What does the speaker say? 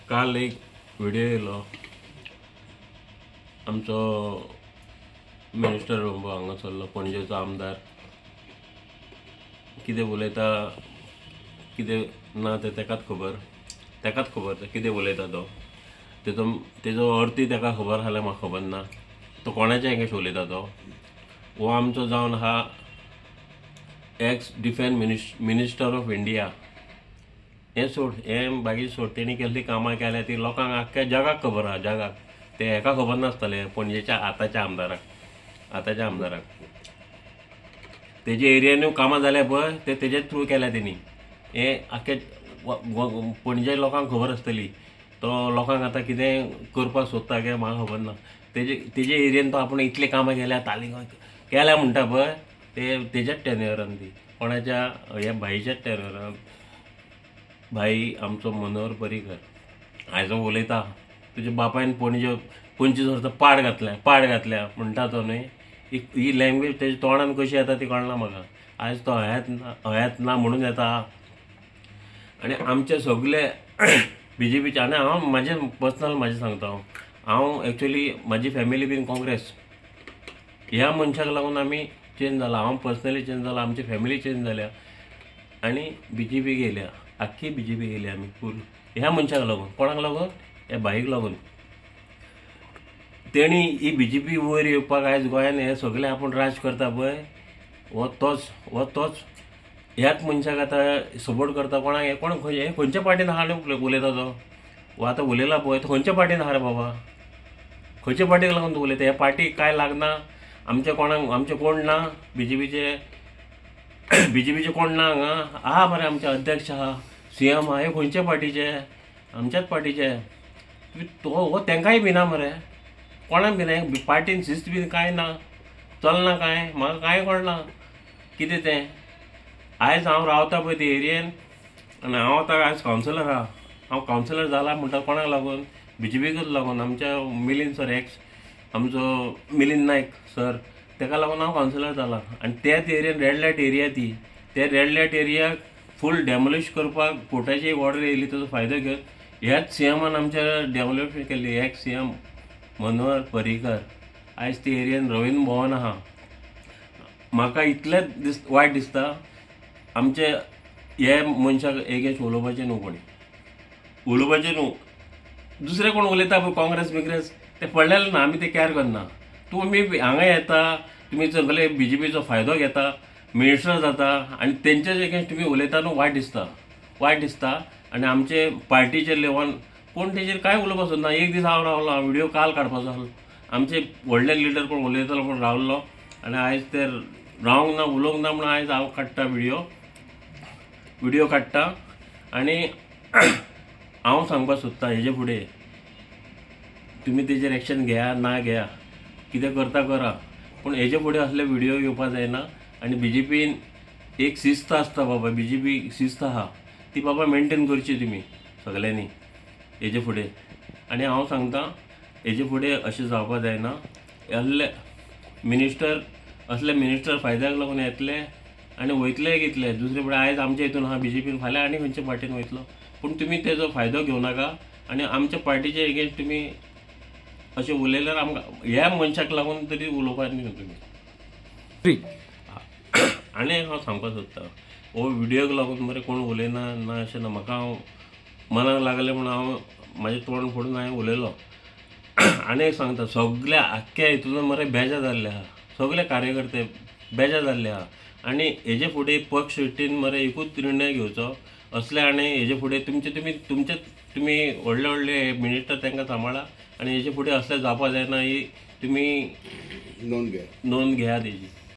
काल एक व्हिडिओ येयलो आमचो मिनिस्टर हांगासरलो पणजेचो आमदार कितें उलयता कितें ना तें तेकाच खबर कितें उलयता तो तेजो अर्थय तेका खबर जाल्यार म्हाका खबर ना तो कोणाच्या हेंगेश उलयता तो हो आमचो जावन आहा x defence minister of India हें सोड हें बाकी सोड तेणी केल्ली कामां केल्या ती लोकांक आख्ख्या जगाक खबर आहा जगाक ते हेका खबर नासतलें पणजेच्या आतांच्या आमदाराक तेजे एरियानूय कामां जाल्या पळय ते तेजे थ्रू केल्या तेणी हें आख्ख्या पणजे लोकांक खबर आसतली तो लोकांक आतां कितें करपाक सोदता काय म्हाका खबर ना तेजे एरियेन तो आपूण इतली कामां केल्या तालीं केल्या म्हणटा पळय ते तेज्याच टेन्युअरान ती कोणाच्या ह्या भाईच्याच टेन्युअरान भाई आमचो मनोहर पर्रीकर आयजो उलयता तुज्या बापायन 25 वर्सां पाड घातल्या म्हणटा तो न्हय ही लँग्वेज तेज्या तोंडान कशी येता ती कळना म्हाका आयज तो हयात ना म्हणून येता आनी आमचे सगळे बीजेपीचे आनी हांव म्हजें सांगता हांव एक्चुअली म्हाजी फॅमिली बीन काँग्रेस ह्या मनशाक लागून आमी चेंज जाला हांव पर्सनली चेंज जाला आमची फॅमिली चेंज जाल्या आनी बीजेपी गेल्या आख्खी बीजेपी गेली आमी फूल ह्या मनशाक लागून कोणाक लागून ह्या भाईक लागून तेणी ही बीजेपी वयर येवपाक आयज गोंयान हे सगळे आपूण राज करता पळय हो तोच ह्याच मनशाक आतां सपोर्ट करता कोणाक हे खंयच्या पार्टीन आहा न्हू उलयता तो हो आतां उलयला पळय तो खंयच्या पार्टीन आहा रे बाबा खंयच्या पार्टीक लागून तूं उलयता ह्या पार्टीक काय लागना आमचे कोण ना बीजेपीचे कोण ना हांगा आहा मरे आमचे अध्यक्ष आहा CM आहा हे खंयच्या पार्टीचे आमच्याच पार्टीचे तो हो तेंकाय भिना मरे कोणाक भिना पार्टीन शिस्त बीन कांय ना चलना कांय म्हाका कांय कळना कितें तें आयज हांव रावता पळय ते एरियेन आनी हांव आतां आयज कावन्सिलर आहा हांव कावन्सिलर जाला म्हणटा कोणाक लागून बीजेपीकूच लागून आमच्या मिलिंद सर एक्स आमचो मिलिंद नायक सर तेका लागून हांव कावन्सिलर जाला आनी त्याच एरियेन रेड लायट एरिया ती त्या रेड लायट एरियाक फूल डेमोलिश करपाक कोर्टाची ऑर्डर येयली ताचो फायदो घेवन ह्याच CMन आमच्या डेव्हलपमेंट केल्ली एक्स CM मनोहर पर्रीकर आयज ते एरियेन रवींद्र भवन आहा म्हाका इतलेंच वायट दिसता आमचे हे मनशाक एगेन्स्ट उलोवपाचें न्हू कोणी उलोवपाचें न्हू दुसरे कोण उलयता पळय काँग्रेस ते पडलेले ना आमी ते कॅर करना तुमी हांगा येता तुमी सगळे बीजेपीचो फायदो घेता मिनिस्टर जाता आनी तेंचे एगेन्स्ट तुमी उलयता न्हू वायट दिसता आनी आमचे पार्टीचे लेवल कोण तेजेर कांय उलोवपाक सोदना एक दीस हांव रावलो व्हिडिओ काल काडपाचो आसलो आमचे व्हडले लिडर कोण उलयतालो पूण रावल्लो आनी आयज ते रावंक ना उलोवंक ना म्हणून आयज हांव काडटा व्हिडिओ काडटा आनी हांव सांगपाक सोदता हेजे फुडें तुमी तेजेर एक्शन घेया ना घेया कितें करता करा पूण हेजे फुडें असले व्हिडिओ येवपाक जायना आनी बीजेपीन एक शिस्त आसता बाबा बीजेपी शिस्त आहा ती बाबा मेंटेन करची तुमी सगळ्यांनी हेजे फुडें आनी हांव सांगता हेजे फुडें अशें जावपाक जायना असले मिनिस्टर फायद्याक लागून येतले आनी वयतले कितले दुसरे फुडें आयज आमच्या हितून आहा बीजेपीन फाल्यां आनी खंयच्या पार्टीन वयतलो पूण तुमी तेजो फायदो घेवं नाका आनी आमच्या पार्टीचे एगेन्स्ट तुमी अशें उलयल्यार आमकां ह्या मनशाक लागून तरी उलोवपाक न्ही तुमी आनी हांव सांगपाक सोदता हो व्हिडियोक लागून मरे कोण उलयना ना अशें ना म्हाका हांव मनाक लागलें म्हणून हांव म्हाजें तोंड फोडून हांवें उलयलो आनी एक सांगता सगळ्या आख्ख्या हितून मरे बेजार जाल्ले आहा सगळे कार्यकर्ते बेजार जाल्ले आहा आनी हेजे फुडें पक्ष इश्टीन मरे एकूच निर्णय घेवचो असले आनी हेजे फुडें तुमी व्हडले मिनिस्टर तांकां सांबाळा आनी हेजे फुडें असलें जावपाक जायना ही तुमी नोंद घेयात हेजी